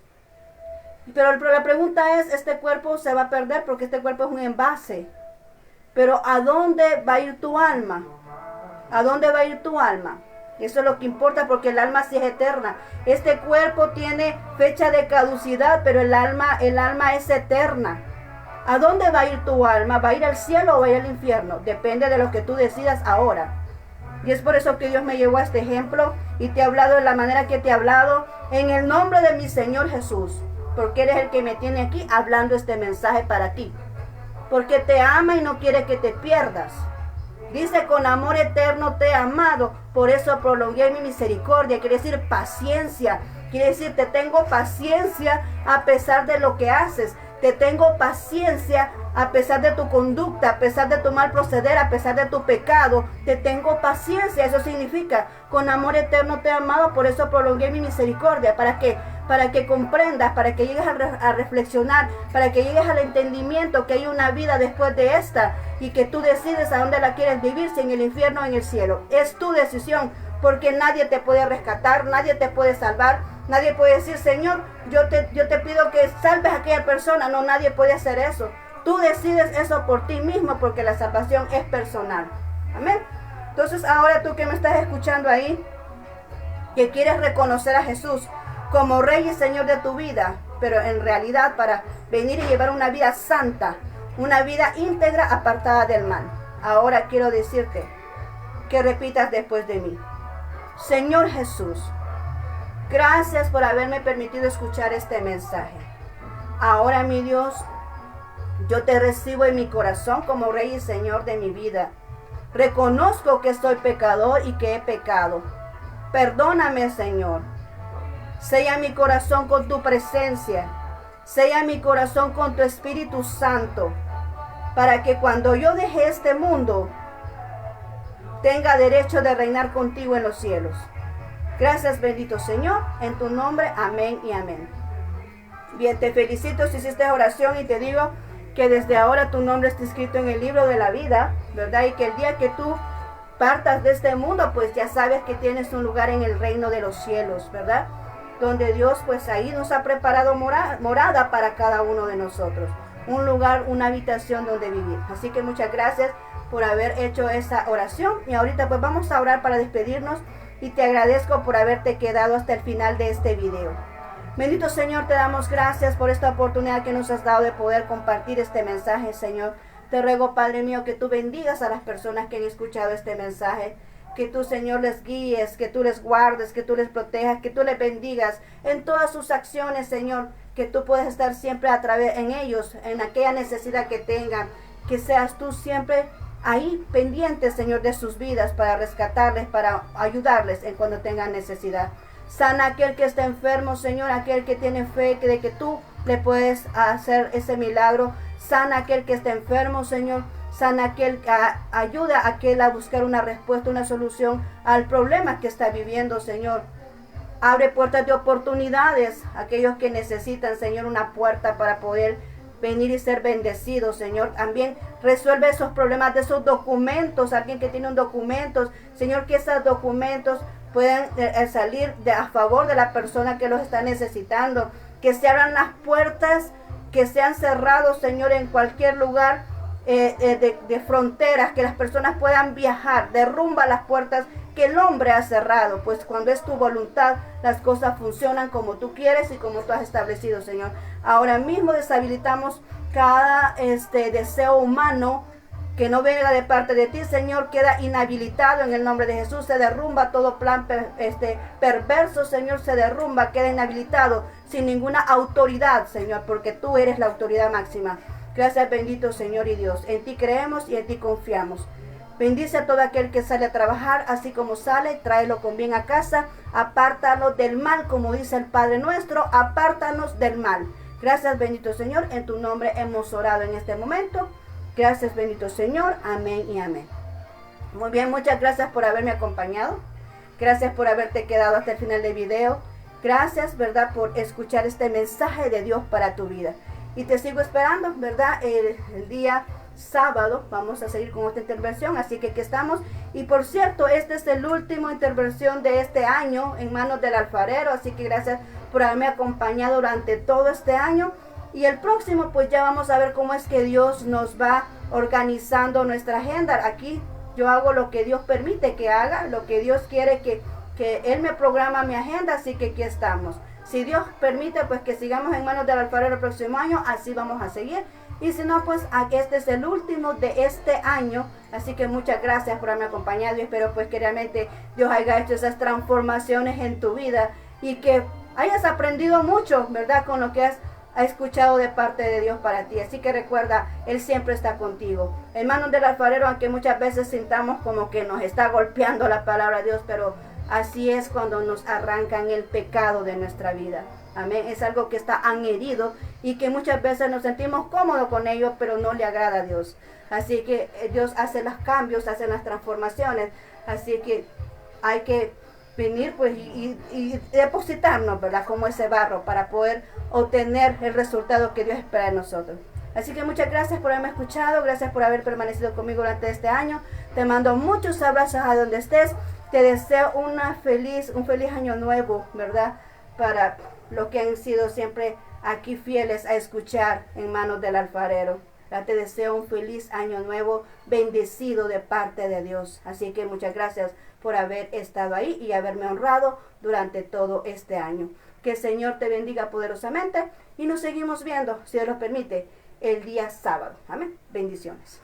Pero la pregunta es, este cuerpo se va a perder porque este cuerpo es un envase. Pero ¿a dónde va a ir tu alma? ¿A dónde va a ir tu alma? Eso es lo que importa porque el alma sí es eterna. Este cuerpo tiene fecha de caducidad, pero el alma es eterna. ¿A dónde va a ir tu alma? ¿Va a ir al cielo o va a ir al infierno? Depende de lo que tú decidas ahora. Y es por eso que Dios me llevó a este ejemplo y te he hablado de la manera que te he hablado en el nombre de mi Señor Jesús. Porque eres el que me tiene aquí hablando este mensaje para ti. Porque te ama y no quiere que te pierdas. Dice, con amor eterno te he amado, por eso prolongué mi misericordia. Quiere decir paciencia. Quiere decir, te tengo paciencia a pesar de lo que haces. Te tengo paciencia a pesar de tu conducta, a pesar de tu mal proceder, a pesar de tu pecado. Te tengo paciencia. Eso significa, con amor eterno te he amado, por eso prolongué mi misericordia. ¿Para qué? Para que comprendas, para que llegues a reflexionar, para que llegues al entendimiento que hay una vida después de esta y que tú decides a dónde la quieres vivir, si en el infierno o en el cielo. Es tu decisión, porque nadie te puede rescatar, nadie te puede salvar, nadie puede decir, Señor, yo te pido que salves a aquella persona. No, nadie puede hacer eso. Tú decides eso por ti mismo, porque la salvación es personal. Amén. Entonces ahora tú que me estás escuchando ahí, que quieres reconocer a Jesús como Rey y Señor de tu vida, pero en realidad para venir y llevar una vida santa, una vida íntegra apartada del mal. Ahora quiero decirte que repitas después de mí. Señor Jesús, gracias por haberme permitido escuchar este mensaje. Ahora, mi Dios, yo te recibo en mi corazón como Rey y Señor de mi vida. Reconozco que soy pecador y que he pecado. Perdóname, Señor. Sella mi corazón con tu presencia. Sella mi corazón con tu Espíritu Santo. Para que cuando yo deje este mundo, tenga derecho de reinar contigo en los cielos. Gracias, bendito Señor. En tu nombre, amén y amén. Bien, te felicito si hiciste oración y te digo que desde ahora tu nombre está escrito en el libro de la vida, ¿verdad? Y que el día que tú partas de este mundo, pues ya sabes que tienes un lugar en el reino de los cielos, ¿verdad? Donde Dios pues ahí nos ha preparado morada para cada uno de nosotros. Un lugar, una habitación donde vivir. Así que muchas gracias por haber hecho esa oración. Y ahorita pues vamos a orar para despedirnos. Y te agradezco por haberte quedado hasta el final de este video. Bendito Señor, te damos gracias por esta oportunidad que nos has dado de poder compartir este mensaje, Señor. Te ruego, Padre mío, que tú bendigas a las personas que han escuchado este mensaje. Que tú, Señor, les guíes, que tú les guardes, que tú les protejas, que tú les bendigas en todas sus acciones, Señor. Que tú puedes estar siempre a través en ellos, en aquella necesidad que tengan. Que seas tú siempre ahí pendiente, Señor, de sus vidas para rescatarles, para ayudarles en cuando tengan necesidad. Sana aquel que está enfermo, Señor, aquel que tiene fe de que tú le puedes hacer ese milagro. Sana aquel que está enfermo, Señor. Sana aquel que ayuda a aquel a buscar una respuesta, una solución al problema que está viviendo, Señor. Abre puertas de oportunidades a aquellos que necesitan, Señor, una puerta para poder venir y ser bendecidos, Señor. También resuelve esos problemas de esos documentos, alguien que tiene un documento, Señor, que esos documentos puedan salir a favor de la persona que los está necesitando. Que se abran las puertas que se han cerrado, Señor, en cualquier lugar de fronteras, que las personas puedan viajar. Derrumba las puertas que el hombre ha cerrado, pues cuando es tu voluntad, las cosas funcionan como tú quieres y como tú has establecido, Señor. Ahora mismo deshabilitamos cada deseo humano que no venga de parte de ti, Señor, queda inhabilitado en el nombre de Jesús. Se derrumba todo plan perverso, Señor, se derrumba, queda inhabilitado sin ninguna autoridad, Señor, porque tú eres la autoridad máxima. Gracias, bendito Señor y Dios. En ti creemos y en ti confiamos. Bendice a todo aquel que sale a trabajar, así como sale, tráelo con bien a casa, apártalo del mal, como dice el Padre nuestro, apártanos del mal. Gracias, bendito Señor, en tu nombre hemos orado en este momento. Gracias, bendito Señor. Amén y amén. Muy bien, muchas gracias por haberme acompañado. Gracias por haberte quedado hasta el final del video. Gracias, ¿verdad?, por escuchar este mensaje de Dios para tu vida. Y te sigo esperando, ¿verdad? El día sábado vamos a seguir con esta intervención, así que aquí estamos. Y por cierto, esta es la última intervención de este año en manos del alfarero, así que gracias por haberme acompañado durante todo este año. Y el próximo, pues ya vamos a ver cómo es que Dios nos va organizando nuestra agenda. Aquí yo hago lo que Dios permite que haga, lo que Dios quiere que Él me programa mi agenda, así que aquí estamos. Si Dios permite, pues que sigamos en manos del alfarero el próximo año, así vamos a seguir. Y si no, pues este es el último de este año. Así que muchas gracias por haberme acompañado y espero pues que realmente Dios haya hecho esas transformaciones en tu vida y que hayas aprendido mucho, ¿verdad?, con lo que has escuchado de parte de Dios para ti. Así que recuerda, Él siempre está contigo. En manos del alfarero, aunque muchas veces sintamos como que nos está golpeando la palabra de Dios, pero así es cuando nos arrancan el pecado de nuestra vida. Amén. Es algo que está herido y que muchas veces nos sentimos cómodos con ello, pero no le agrada a Dios. Así que Dios hace los cambios, hace las transformaciones. Así que hay que venir pues y depositarnos, ¿verdad?, como ese barro para poder obtener el resultado que Dios espera de nosotros. Así que muchas gracias por haberme escuchado, gracias por haber permanecido conmigo durante este año. Te mando muchos abrazos a donde estés. Te deseo un feliz año nuevo, ¿verdad?, para los que han sido siempre aquí fieles a escuchar en manos del alfarero. Ya te deseo un feliz año nuevo, bendecido de parte de Dios. Así que muchas gracias por haber estado ahí y haberme honrado durante todo este año. Que el Señor te bendiga poderosamente y nos seguimos viendo, si Dios lo permite, el día sábado. Amén. Bendiciones.